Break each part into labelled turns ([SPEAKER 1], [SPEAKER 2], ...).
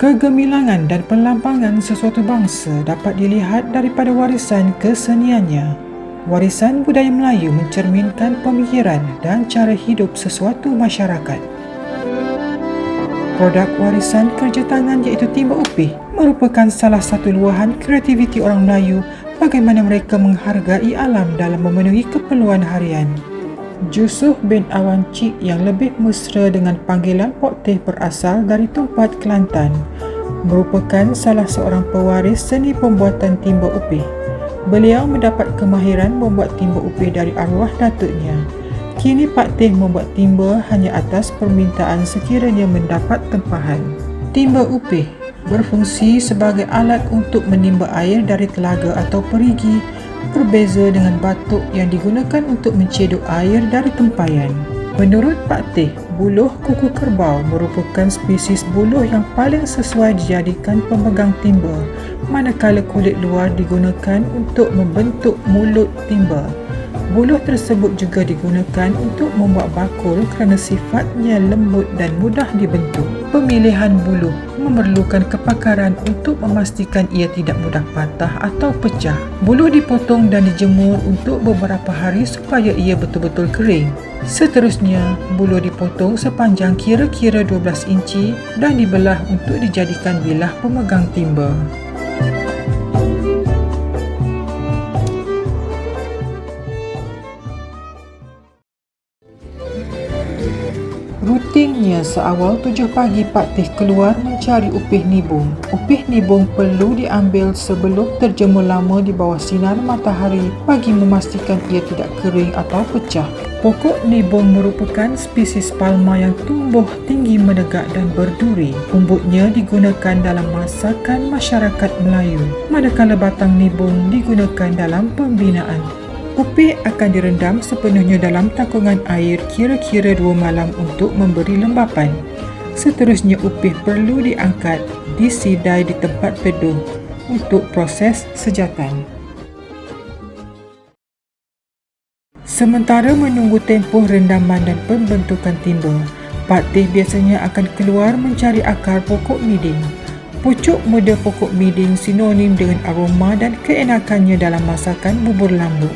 [SPEAKER 1] Kegemilangan dan perlambangan sesuatu bangsa dapat dilihat daripada warisan keseniannya. Warisan budaya Melayu mencerminkan pemikiran dan cara hidup sesuatu masyarakat. Produk warisan kerja tangan iaitu timba upih merupakan salah satu luahan kreativiti orang Melayu bagaimana mereka menghargai alam dalam memenuhi keperluan harian. Jusuh bin Awan Cik yang lebih mesra dengan panggilan Pok Teh berasal dari Tumpat, Kelantan, merupakan salah seorang pewaris seni pembuatan timba upih. Beliau mendapat kemahiran membuat timba upih dari arwah datuknya. Kini Pak Teh membuat timba hanya atas permintaan sekiranya mendapat tempahan. Timba upih berfungsi sebagai alat untuk menimba air dari telaga atau perigi, berbeza dengan batuk yang digunakan untuk mencedok air dari tempayan. Menurut Pak Teh, buluh kuku kerbau merupakan spesies buluh yang paling sesuai dijadikan pemegang timba, manakala kulit luar digunakan untuk membentuk mulut timba. Buluh tersebut juga digunakan untuk membuat bakul kerana sifatnya lembut dan mudah dibentuk. Pemilihan buluh memerlukan kepakaran untuk memastikan ia tidak mudah patah atau pecah. Buluh dipotong dan dijemur untuk beberapa hari supaya ia betul-betul kering. Seterusnya, buluh dipotong sepanjang kira-kira 12 inci dan dibelah untuk dijadikan bilah pemegang timba. Rutinnya seawal 7 pagi Pak Teh keluar mencari upih nibung. Upih nibung perlu diambil sebelum terjemur lama di bawah sinar matahari bagi memastikan ia tidak kering atau pecah. Pokok nibung merupakan spesies palma yang tumbuh tinggi menegak dan berduri. Umbutnya digunakan dalam masakan masyarakat Melayu, manakala batang nibung digunakan dalam pembinaan. Upih akan direndam sepenuhnya dalam takungan air kira-kira 2 malam untuk memberi lembapan. Seterusnya upih perlu diangkat, disidai di tempat teduh untuk proses sejatan. Sementara menunggu tempoh rendaman dan pembentukan timba, Pak Teh biasanya akan keluar mencari akar pokok miding. Pucuk muda pokok miding sinonim dengan aroma dan keenakannya dalam masakan bubur lambuk.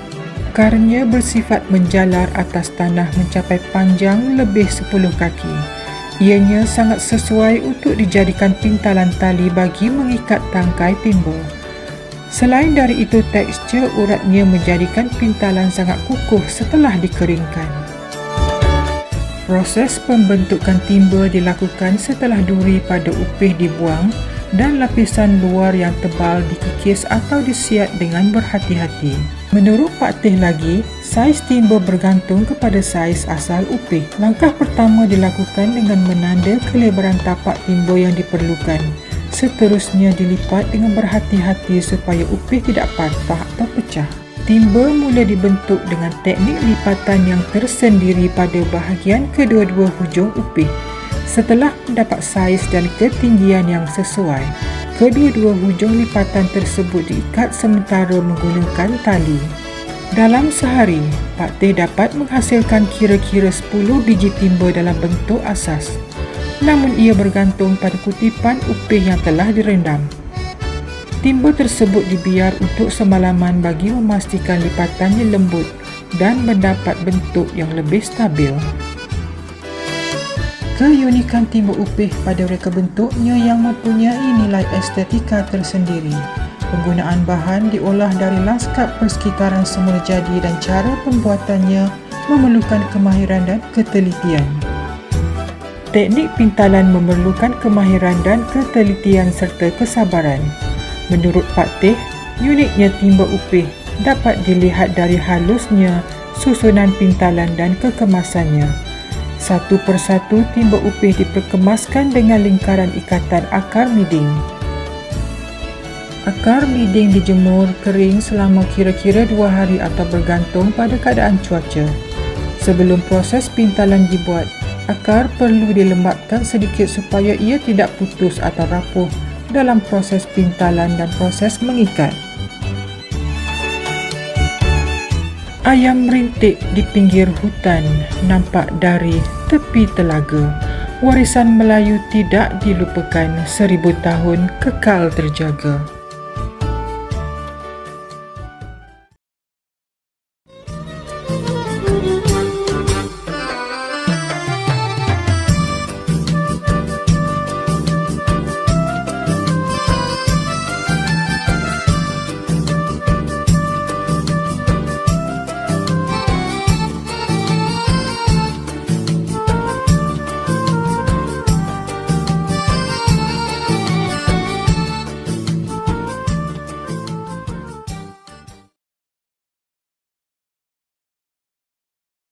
[SPEAKER 1] Akarnya bersifat menjalar atas tanah mencapai panjang lebih 10 kaki. Ianya sangat sesuai untuk dijadikan pintalan tali bagi mengikat tangkai timba. Selain dari itu, tekstur uratnya menjadikan pintalan sangat kukuh setelah dikeringkan. Proses pembentukan timba dilakukan setelah duri pada upih dibuang dan lapisan luar yang tebal dikikis atau disiat dengan berhati-hati. Menurut Pak Teh lagi, saiz timba bergantung kepada saiz asal upih. Langkah pertama dilakukan dengan menanda kelebaran tapak timba yang diperlukan. Seterusnya dilipat dengan berhati-hati supaya upih tidak patah atau pecah. Timba mula dibentuk dengan teknik lipatan yang tersendiri pada bahagian kedua-dua hujung upih. Setelah mendapat saiz dan ketinggian yang sesuai, kedua-dua hujung lipatan tersebut diikat sementara menggunakan tali. Dalam sehari, Pak Teh dapat menghasilkan kira-kira 10 biji timba dalam bentuk asas. Namun ia bergantung pada kutipan upih yang telah direndam. Timba tersebut dibiar untuk semalaman bagi memastikan lipatannya lembut dan mendapat bentuk yang lebih stabil. Keunikan timba upih pada reka bentuknya yang mempunyai nilai estetika tersendiri. Penggunaan bahan diolah dari lanskap persekitaran semula jadi dan cara pembuatannya memerlukan kemahiran dan ketelitian. Teknik pintalan memerlukan kemahiran dan ketelitian serta kesabaran. Menurut Pak Teh, uniknya timba upih dapat dilihat dari halusnya susunan pintalan dan kekemasannya. Satu persatu timba upih diperkemaskan dengan lingkaran ikatan akar miding. Akar miding dijemur kering selama kira-kira 2 hari atau bergantung pada keadaan cuaca. Sebelum proses pintalan dibuat, akar perlu dilembabkan sedikit supaya ia tidak putus atau rapuh dalam proses pintalan dan proses mengikat. Ayam rintik di pinggir hutan nampak dari tepi telaga. Warisan Melayu tidak dilupakan, 1000 tahun kekal terjaga.